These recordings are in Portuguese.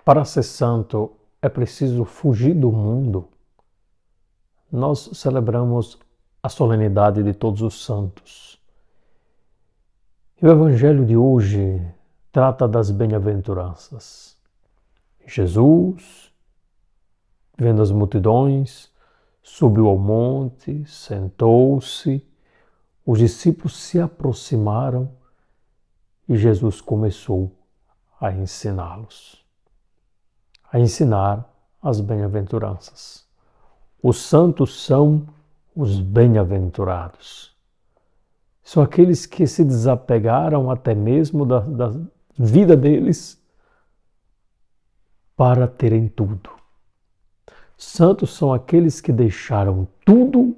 Para ser santo é preciso fugir do mundo. Nós celebramos a solenidade de Todos os Santos. E o Evangelho de hoje trata das bem-aventuranças. Jesus, vendo as multidões, subiu ao monte, sentou-se, os discípulos se aproximaram e Jesus começou a ensiná-los, a ensinar as bem-aventuranças. Os santos são os bem-aventurados. São aqueles que se desapegaram até mesmo da vida deles para terem tudo. Santos são aqueles que deixaram tudo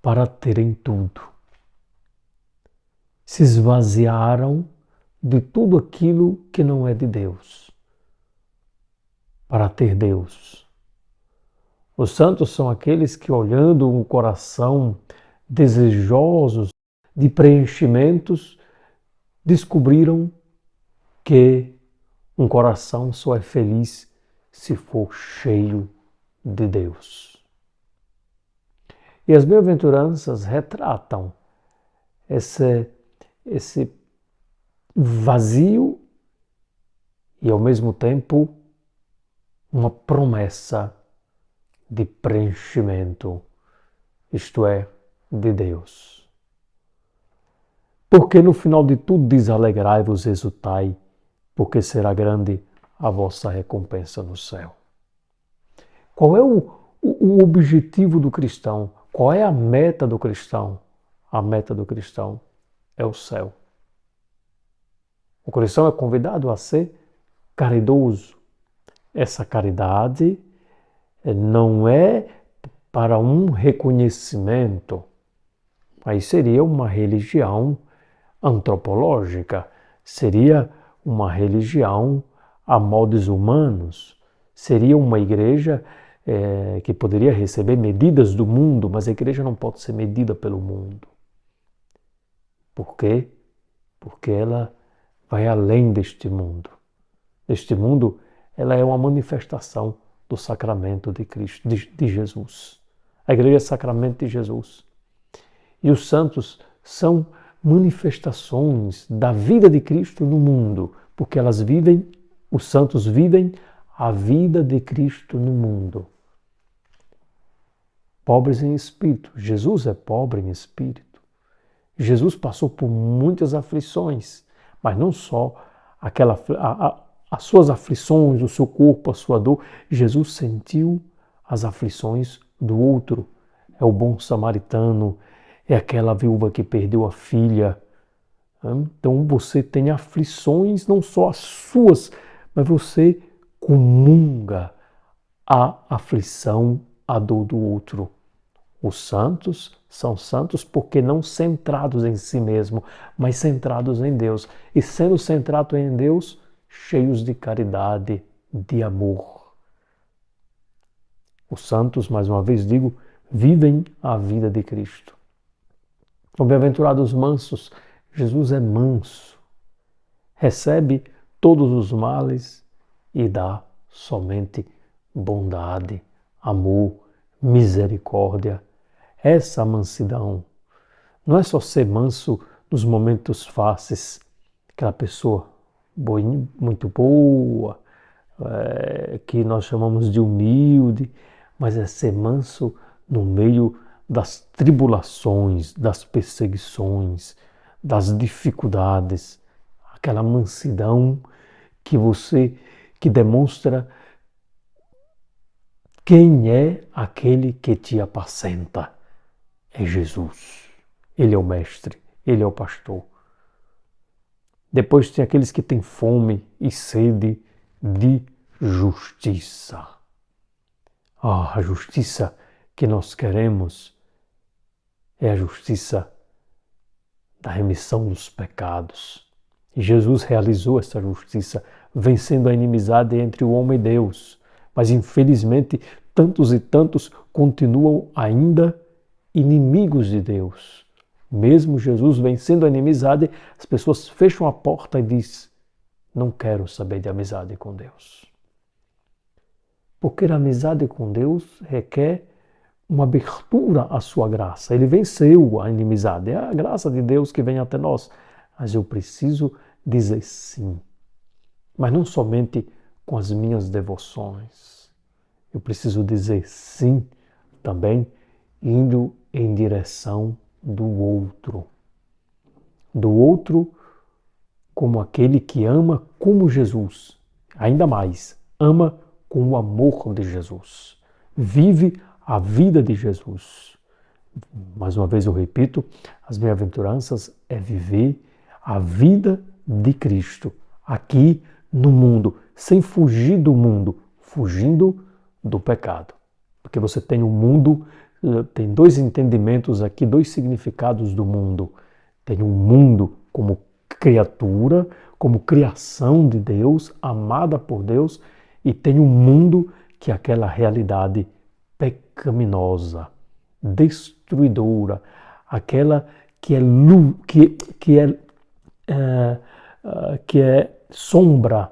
para terem tudo. Se esvaziaram de tudo aquilo que não é de Deus, para ter Deus. Os santos são aqueles que, olhando o coração, desejosos de preenchimentos, descobriram que um coração só é feliz se for cheio de Deus. E as bem-aventuranças retratam esse vazio e, ao mesmo tempo, uma promessa de preenchimento, isto é, de Deus. Porque no final de tudo diz: alegrai-vos, exultai, porque será grande a vossa recompensa no céu. Qual é o objetivo do cristão? Qual é a meta do cristão? A meta do cristão é o céu. O cristão é convidado a ser caridoso. Essa caridade não é para um reconhecimento, aí seria uma religião antropológica, seria uma religião a moldes humanos, seria uma igreja que poderia receber medidas do mundo, mas a igreja não pode ser medida pelo mundo. Por quê? Porque ela vai além deste mundo. Este mundo, ela é uma manifestação do sacramento de Cristo, de Jesus. A igreja é sacramento de Jesus. E os santos são manifestações da vida de Cristo no mundo, porque os santos vivem a vida de Cristo no mundo. Pobres em espírito. Jesus é pobre em espírito. Jesus passou por muitas aflições, mas não só as suas aflições, o seu corpo, a sua dor. Jesus sentiu as aflições do outro. É o bom samaritano, é aquela viúva que perdeu a filha. Então você tem aflições, não só as suas, mas você comunga a aflição, a dor do outro. Os santos são santos porque não centrados em si mesmo, mas centrados em Deus. E sendo centrados em Deus, cheios de caridade, de amor. Os santos, mais uma vez digo, vivem a vida de Cristo. Bem-aventurados mansos, Jesus é manso, recebe todos os males e dá somente bondade, amor, misericórdia. Essa mansidão não é só ser manso nos momentos fáceis, aquela pessoa muito boa, que nós chamamos de humilde, mas é ser manso no meio das tribulações, das perseguições, das dificuldades, aquela mansidão que demonstra quem é aquele que te apacenta. É Jesus. Ele é o mestre, ele é o pastor. Depois tem aqueles que têm fome e sede de justiça. A justiça que nós queremos é a justiça da remissão dos pecados. E Jesus realizou essa justiça, vencendo a inimizade entre o homem e Deus. Mas infelizmente, tantos e tantos continuam ainda inimigos de Deus. Mesmo Jesus vencendo a inimizade, as pessoas fecham a porta e dizem: não quero saber de amizade com Deus. Porque a amizade com Deus requer uma abertura à sua graça. Ele venceu a inimizade. É a graça de Deus que vem até nós. Mas eu preciso dizer sim. Mas não somente com as minhas devoções. Eu preciso dizer sim também indo em direção do outro. Do outro como aquele que ama como Jesus. Ainda mais, ama com o amor de Jesus. Vive a vida de Jesus. Mais uma vez eu repito, as bem-aventuranças é viver a vida de Cristo aqui no mundo, sem fugir do mundo, fugindo do pecado. Porque você tem o mundo, tem dois entendimentos aqui, dois significados do mundo. Tem o mundo como criatura, como criação de Deus, amada por Deus, e tem o mundo que é aquela realidade pecaminosa, destruidora, aquela que é luz, que é sombra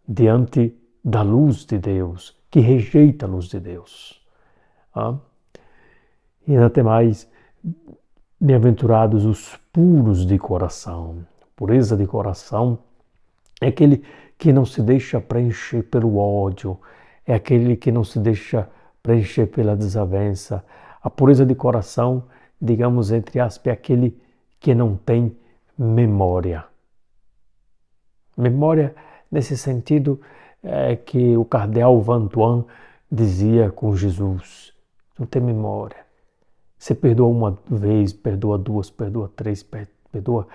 diante da luz de Deus, que rejeita a luz de Deus. E até mais, bem-aventurados os puros de coração. Pureza de coração é aquele que não se deixa preencher pelo ódio, é aquele que não se deixa preencher pela desavença. A pureza de coração, digamos entre aspas, é aquele que não tem memória. Memória, nesse sentido, é que o cardeal Vantuan dizia com Jesus: não tem memória. Você perdoa uma vez, perdoa duas, perdoa três, perdoa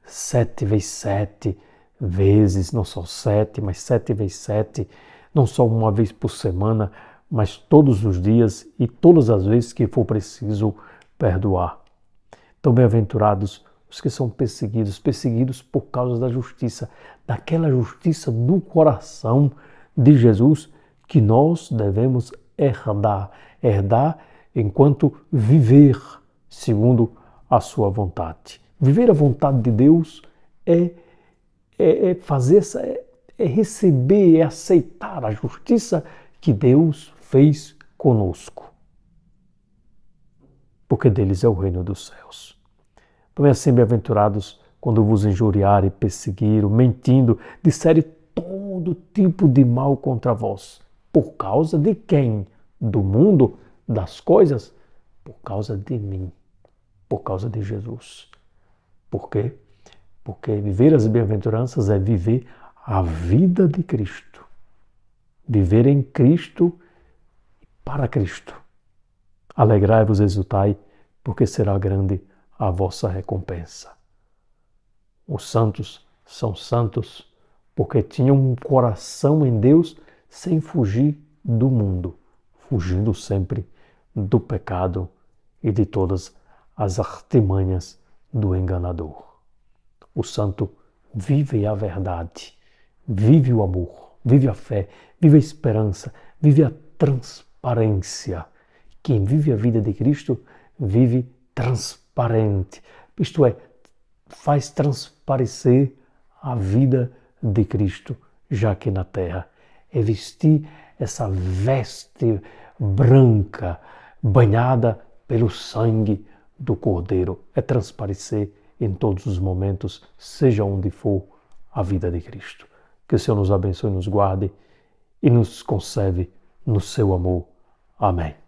7 vezes 7 vezes, não só 7, mas 7 vezes 7, não só uma vez por semana, mas todos os dias e todas as vezes que for preciso perdoar. Então, bem-aventurados os que são perseguidos, perseguidos por causa da justiça, daquela justiça do coração de Jesus que nós devemos herdar enquanto viver segundo a sua vontade. Viver a vontade de Deus é receber, é aceitar a justiça que Deus fez conosco. Porque deles é o reino dos céus. Também assim, bem-aventurados quando vos injuriarem, perseguiram, mentindo, disserem todo tipo de mal contra vós. Por causa de quem? Do mundo? Das coisas? Por causa de mim. Por causa de Jesus. Por quê? Porque viver as bem-aventuranças é viver a vida de Cristo. Viver em Cristo e para Cristo. Alegrai-vos, exultai, porque será grande a vossa recompensa. Os santos são santos porque tinham um coração em Deus sem fugir do mundo, fugindo sempre do pecado e de todas as artimanhas do enganador. O santo vive a verdade, vive o amor, vive a fé, vive a esperança, vive a transparência. Quem vive a vida de Cristo vive transparente, isto é, faz transparecer a vida de Cristo já aqui na terra. É vestir essa veste branca, banhada pelo sangue do Cordeiro. É transparecer em todos os momentos, seja onde for, a vida de Cristo. Que o Senhor nos abençoe, nos guarde e nos conserve no seu amor. Amém.